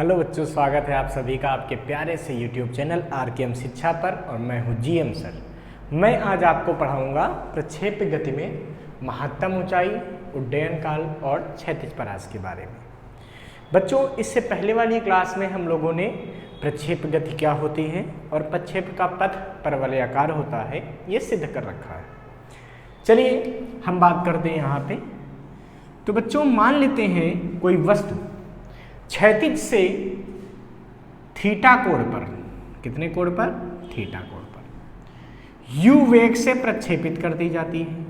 Hello बच्चों, स्वागत है आप सभी का आपके प्यारे से YouTube चैनल RKM शिक्षा पर। और मैं हूं GM सर। मैं आज आपको पढ़ाऊंगा प्रक्षेप्य गति में महत्तम ऊंचाई, उड्डयन काल और क्षैतिज परास के बारे में। बच्चों, इससे पहले वाली क्लास में हम लोगों ने प्रक्षेप्य गति क्या होती है और प्रक्षेप्य का पथ परवलयाकार होता है ये सिद्ध कर रखा है। चलिए हम बात करते हैं यहाँ पे। तो बच्चों, मान लेते हैं कोई वस्तु क्षैतिज से थीटा कोण पर, कितने कोण पर? थीटा कोण पर u वेग से प्रक्षेपित कर दी जाती है।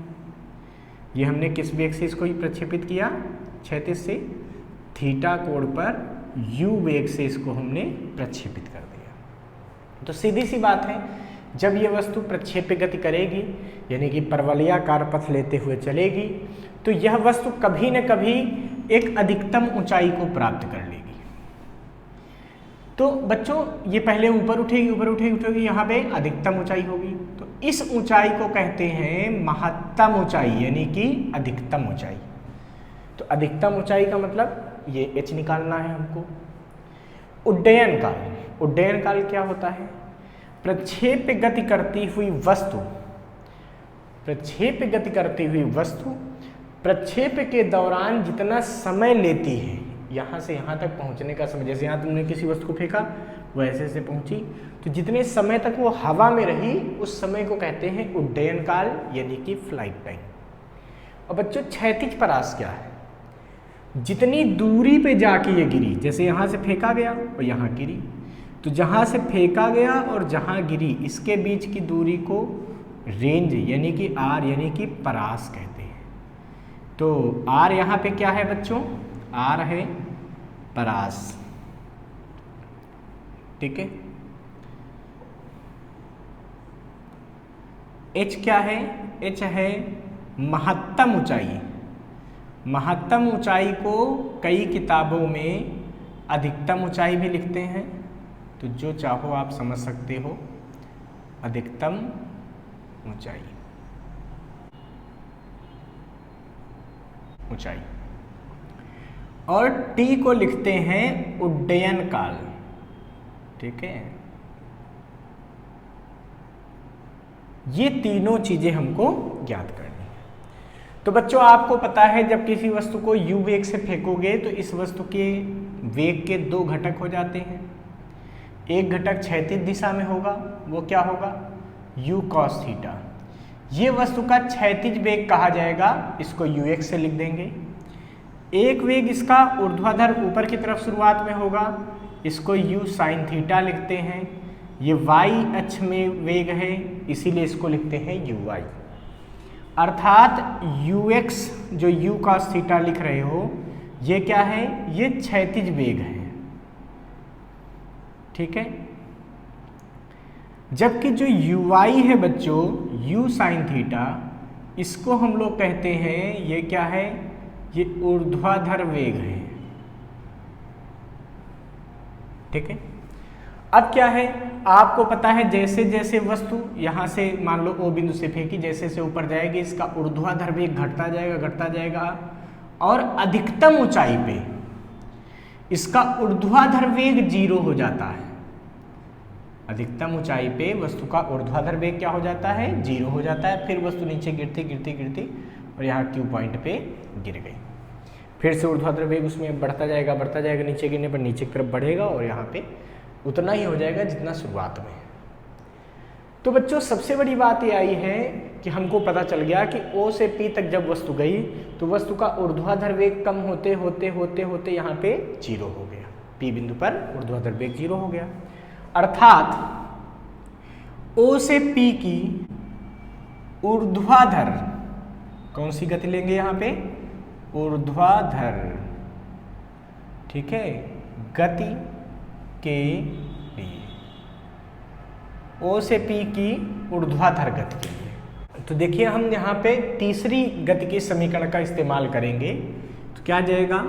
ये हमने किस वेग से इसको प्रक्षेपित किया? क्षैतिज से थीटा कोण पर u वेग से इसको हमने प्रक्षेपित कर दिया। तो सीधी सी बात है, जब ये वस्तु प्रक्षेप्य गति करेगी यानी कि परवलयाकार पथ लेते हुए चलेगी तो यह वस्तु कभी न कभी एक अधिकतम ऊंचाई को प्राप्त कर लेगी। तो बच्चों, ये पहले ऊपर उठेगी, यहाँ पे अधिकतम ऊंचाई होगी। तो इस ऊंचाई को कहते हैं महत्तम ऊंचाई यानी कि अधिकतम ऊंचाई। तो अधिकतम ऊंचाई का मतलब ये h निकालना है हमको। उड्डयन काल क्या होता है? प्रक्षेप्य गति करती हुई वस्तु प्रक्षेप्य के दौरान जितना समय लेती है, यहाँ से यहाँ तक पहुँचने का समय, जैसे यहाँ तुमने किसी वस्तु को फेंका वो ऐसे से पहुँची, तो जितने समय तक वो हवा में रही उस समय को कहते हैं उड्डयन काल यानी कि फ्लाइट टाइम। और बच्चों, क्षैतिज परास क्या है? जितनी दूरी पे जाके ये गिरी, जैसे यहाँ से फेंका गया और यहाँ गिरी, तो जहाँ से फेंका गया और जहाँ गिरी इसके बीच की दूरी को रेंज यानी कि आर यानी कि परास कहते हैं। तो आर यहाँ पे क्या है बच्चों? आर है परास, ठीक है। एच क्या है? एच है महत्तम ऊंचाई। महत्तम ऊंचाई को कई किताबों में अधिकतम ऊंचाई भी लिखते हैं, तो जो चाहो आप समझ सकते हो। अधिकतम ऊंचाई और टी को लिखते हैं उड्डयन काल, ठीक है। ये तीनों चीजें हमको ज्ञात करनी है। तो बच्चों, आपको पता है जब किसी वस्तु को u वेग से फेंकोगे तो इस वस्तु के वेग के दो घटक हो जाते हैं। एक घटक क्षैतिज दिशा में होगा, वो क्या होगा? u cos theta. ये वस्तु का क्षैतिज वेग कहा जाएगा, इसको ux से लिख देंगे। एक वेग इसका ऊर्ध्वाधर ऊपर की तरफ शुरुआत में होगा, इसको u sin थीटा लिखते हैं। ये y अक्ष में वेग है इसीलिए इसको लिखते हैं uy। अर्थात ux जो u cos थीटा लिख रहे हो ये क्या है? ये क्षैतिज वेग है, ठीक है। जबकि जो uy है बच्चों, u sin थीटा, इसको हम लोग कहते हैं ये क्या है? ये ऊर्ध्वाधर वेग है, ठीक है। अब क्या है, आपको पता है जैसे जैसे वस्तु यहाँ से मान लो O बिंदु से फेंकी, जैसे जैसे ऊपर जाएगी इसका ऊर्ध्वाधर वेग घटता जाएगा और अधिकतम ऊंचाई पे इसका ऊर्ध्वाधर वेग 0 हो जाता है। अधिकतम ऊंचाई पे वस्तु का ऊर्ध्वाधर वेग क्या हो जाता है? 0 हो जाता है। फिर वस्तु नीचे गिरती और यहाँ Q पॉइंट पे गिर गई। फिर से ऊर्ध्वाधर वेग उसमें बढ़ता जाएगा, नीचे गिरने पर नीचे की तरफ बढ़ेगा और यहाँ पे उतना ही हो जाएगा जितना शुरुआत में। तो बच्चों, सबसे बड़ी बात ये आई है कि हमको पता चल गया कि O से P तक जब वस्तु गई तो वस्तु का ऊर्ध्वाधर वेग कम होते होते यहाँ पे 0 हो गया। P बिंदु पर ऊर्ध्वाधर वेग 0 हो गया। अर्थात O से P की ऊर्ध्वाधर कौन सी गति लेंगे यहाँ पे? ऊर्ध्वाधर, ठीक है, गति के लिए O से P की ऊर्ध्वाधर गति के लिए। तो देखिए, हम यहाँ पे तीसरी गति के समीकरण का इस्तेमाल करेंगे। तो क्या आ जाएगा?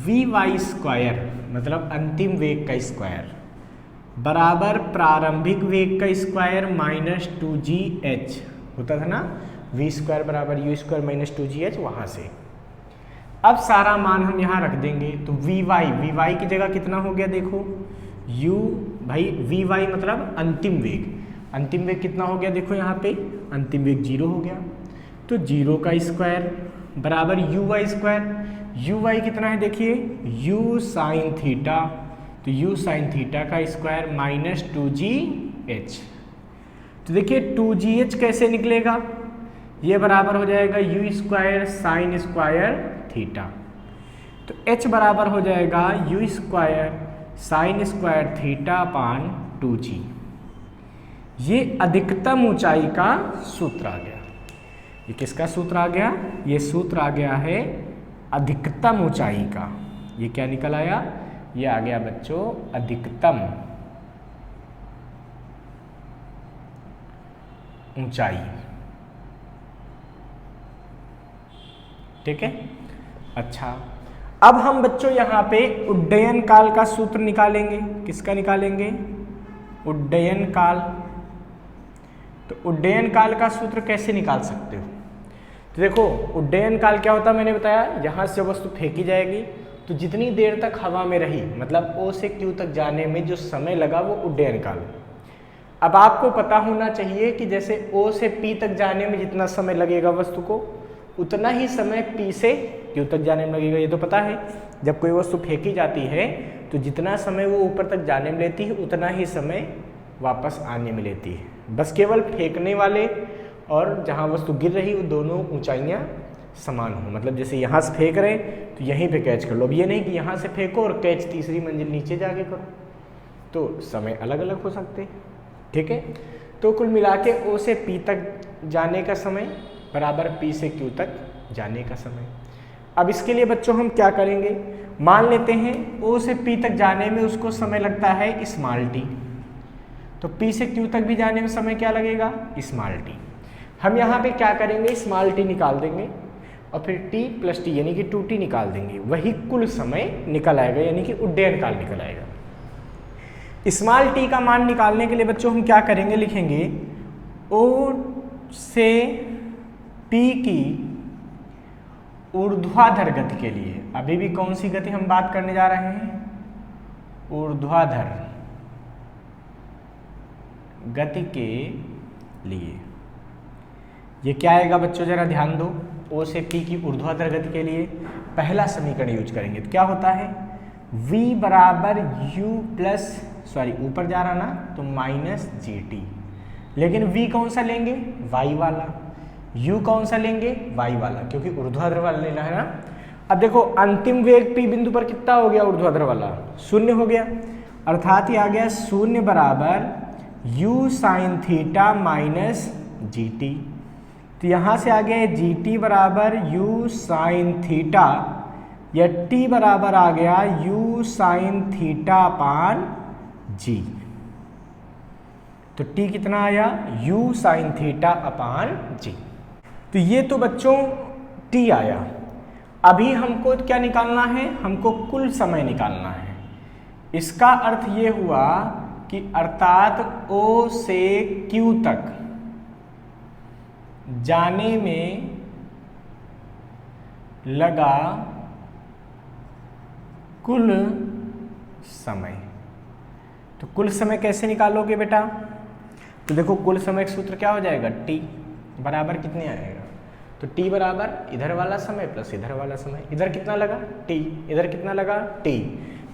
Vy स्क्वायर मतलब अंतिम वेग का स्क्वायर बराबर प्रारंभिक वेग का स्क्वायर माइनस 2gh होता था ना, v स्क्वायर बराबर u स्क्वायर माइनस 2gh। वहाँ से अब सारा मान हम यहाँ रख देंगे तो वी वाई की जगह कितना हो गया देखो u भाई वी वाई मतलब अंतिम वेग कितना हो गया देखो यहाँ पे अंतिम वेग 0 हो गया, तो 0 का स्क्वायर बराबर यू वाई कितना है देखिए u साइन थीटा, तो u साइन थीटा का स्क्वायर माइनस 2gh। तो देखिए 2gh कैसे निकलेगा, ये बराबर हो जाएगा u square sine square theta, तो h बराबर हो जाएगा u square sine square theta upon 2g। ये अधिकतम ऊंचाई का सूत्र आ गया। ये किसका सूत्र आ गया, ये सूत्र आ गया है अधिकतम ऊंचाई का। ये क्या निकल आया, ये आ गया बच्चों अधिकतम ऊंचाई। ठीक है, अच्छा अब हम बच्चों यहाँ पे उड्डयन काल का सूत्र निकालेंगे। किसका निकालेंगे, उड्डयन काल। तो उड्डयन काल का सूत्र कैसे निकाल सकते हो, तो देखो उड्डयन काल क्या होता है मैंने बताया, यहाँ से वस्तु फेंकी जाएगी तो जितनी देर तक हवा में रही मतलब O से Q तक जाने में जो समय लगा वो उड्डयन काल। अब आपको पता होना चाहिए कि जैसे O से P तक जाने में जितना समय लगेगा वस्तु को, उतना ही समय P से Q तक जाने में लगेगा। ये तो पता है, जब कोई वस्तु फेंकी जाती है तो जितना समय वो ऊपर तक जाने में लेती है उतना ही समय वापस आने में लेती है। बस केवल फेंकने वाले और जहाँ वस्तु गिर रही वो दोनों ऊंचाइयाँ समान हो, मतलब जैसे यहाँ से फेंक रहे तो यहीं पे कैच कर लो। अब ये नहीं कि यहाँ से फेंको और कैच तीसरी मंजिल नीचे जाके करो, तो समय अलग अलग हो सकते हैं। ठीक है, तो कुल मिला के O से P तक जाने का समय बराबर P से Q तक जाने का समय। अब इसके लिए बच्चों हम क्या करेंगे, मान लेते हैं O से P तक जाने में उसको समय लगता है स्मॉल t, तो P से Q तक भी जाने में समय क्या लगेगा स्मॉल t। हम यहाँ पे क्या करेंगे स्मॉल t निकाल देंगे और फिर t प्लस टी यानी कि 2t निकाल देंगे, वही कुल समय निकल आएगा यानी कि उड्डयन काल निकल आएगा। स्मॉल t का मान निकालने के लिए बच्चों हम क्या करेंगे, लिखेंगे O से P की ऊर्ध्वाधर गति के लिए, अभी भी कौन सी गति हम बात करने जा रहे हैं, ऊर्ध्वाधर गति के लिए। ये क्या आएगा बच्चों जरा ध्यान दो, O से P की ऊर्ध्वाधर गति के लिए पहला समीकरण यूज करेंगे तो क्या होता है V बराबर U प्लस ऊपर जा रहा ना तो माइनस GT, लेकिन V कौन सा लेंगे Y वाला, U कौन सा लेंगे Y वाला, क्योंकि ऊर्ध्वाधर वाला लेना है ना। अब देखो अंतिम वेग P बिंदु पर कितना हो गया ऊर्ध्वाधर वाला 0 हो गया, अर्थात ये आ गया 0 बराबर U sine theta minus GT। तो यहाँ से आ गया GT बराबर U साइन थीटा या T बराबर आ गया U sine theta upon G। तो T कितना आया U sine theta upon G। तो ये तो बच्चों T आया। अभी हमको क्या निकालना है, हमको कुल समय निकालना है। इसका अर्थ ये हुआ कि अर्थात O से Q तक जाने में लगा कुल समय। तो कुल समय कैसे निकालोगे बेटा, तो देखो कुल समय का सूत्र क्या हो जाएगा T बराबर कितने आएगा, तो T बराबर इधर वाला समय प्लस इधर वाला समय। इधर कितना लगा T, इधर कितना लगा T,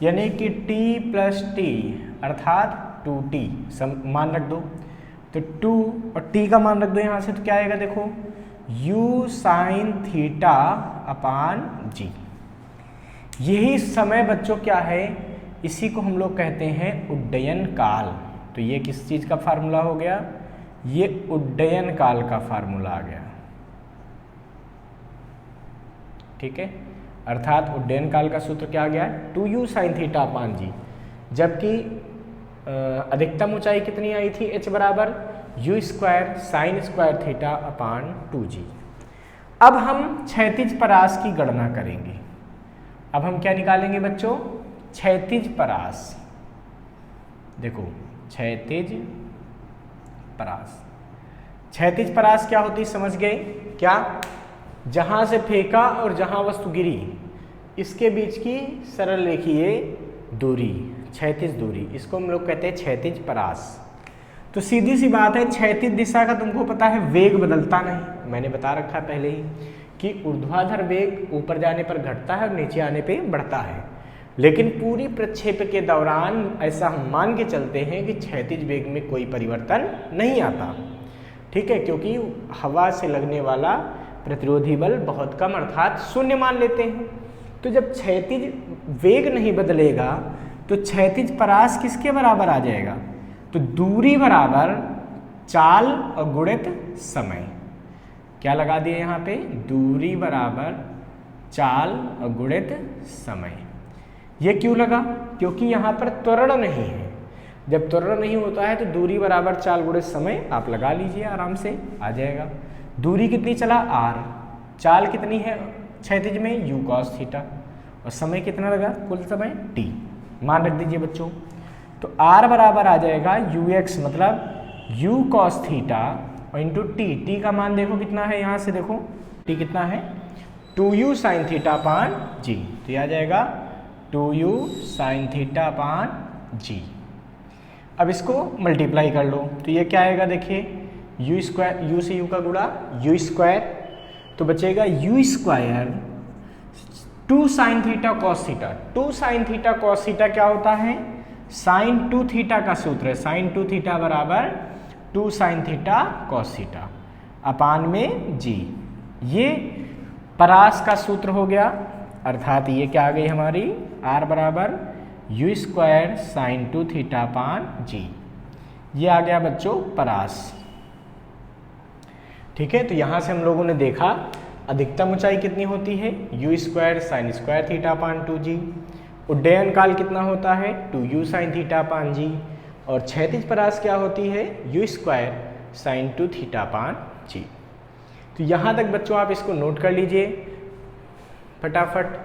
यानी कि T प्लस T अर्थात 2T मान रख दो, तो 2 और T का मान रख दो यहाँ से, तो क्या आएगा देखो U sine theta upon G। यही समय बच्चों क्या है, इसी को हम लोग कहते हैं उड्डयन काल। तो ये किस चीज़ का फार्मूला हो गया, ये उड्डयन काल का फार्मूला आ गया। ठीक है, अर्थात उड्डयन काल का सूत्र क्या आ गया 2U sine theta upon G, जबकि अधिकतम ऊंचाई कितनी आई थी h बराबर U square sine square theta upon 2G। अब हम क्षैतिज परास की गणना करेंगे। अब हम क्या निकालेंगे बच्चों, क्षैतिज परास। देखो क्षैतिज परास, क्षैतिज परास क्या होती समझ गए क्या, जहाँ से फेंका और जहाँ वस्तु गिरी इसके बीच की सरल रेखीय दूरी, क्षैतिज दूरी, इसको हम लोग कहते हैं क्षैतिज परास। तो सीधी सी बात है, क्षैतिज दिशा का तुमको पता है वेग बदलता नहीं, मैंने बता रखा पहले ही कि ऊर्ध्वाधर वेग ऊपर जाने पर घटता है और नीचे आने पे बढ़ता है, लेकिन पूरी प्रक्षेप के दौरान ऐसा हम मान के चलते हैं कि क्षैतिज वेग में कोई परिवर्तन नहीं आता, ठीक है, क्योंकि हवा से लगने वाला प्रतिरोधी बल बहुत कम अर्थात शून्य मान लेते हैं। तो जब क्षैतिज वेग नहीं बदलेगा तो क्षैतिज परास किसके बराबर आ जाएगा, तो दूरी बराबर चाल और गुणित समय। क्या लगा दिए यहाँ पे, दूरी बराबर चाल और गुणित समय। ये क्यों लगा, क्योंकि यहाँ पर त्वरण नहीं है। जब त्वरण नहीं होता है तो दूरी बराबर चाल गुणित समय आप लगा लीजिए, आराम से आ जाएगा। दूरी कितनी चला r, चाल कितनी है क्षैतिज में u cos थीटा, और समय कितना लगा कुल समय t, मान रख दीजिए बच्चों। तो r बराबर आ जाएगा ux मतलब u cos थीटा और इंटू t का मान देखो कितना है, यहाँ से देखो t कितना है 2u sin theta upon g, तो यह आ जाएगा 2u sin theta upon g। अब इसको मल्टीप्लाई कर लो तो ये क्या आएगा, देखिए u स्क्वायर, u से u का गुणा u स्क्वायर, तो बचेगा u square 2 sin theta cos theta. 2 sin theta cos theta क्या होता है, sin 2 थीटा का सूत्र है, sin 2 थीटा बराबर 2 sin theta cos theta upon में g। ये परास का सूत्र हो गया, अर्थात ये क्या आ गई हमारी r बराबर u square sin 2 theta upon g। ये आ गया बच्चों परास, ठीक है। तो यहाँ से हम लोगों ने देखा अधिकतम ऊंचाई कितनी होती है u square sine square theta upon 2g, उड्डयन काल कितना होता है 2u sine theta upon g, और क्षैतिज परास क्या होती है u square sine 2 theta upon g। तो यहाँ तक बच्चों आप इसको नोट कर लीजिए फटाफट।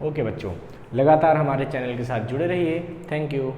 ओके बच्चों, लगातार हमारे चैनल के साथ जुड़े रहिए। Thank you.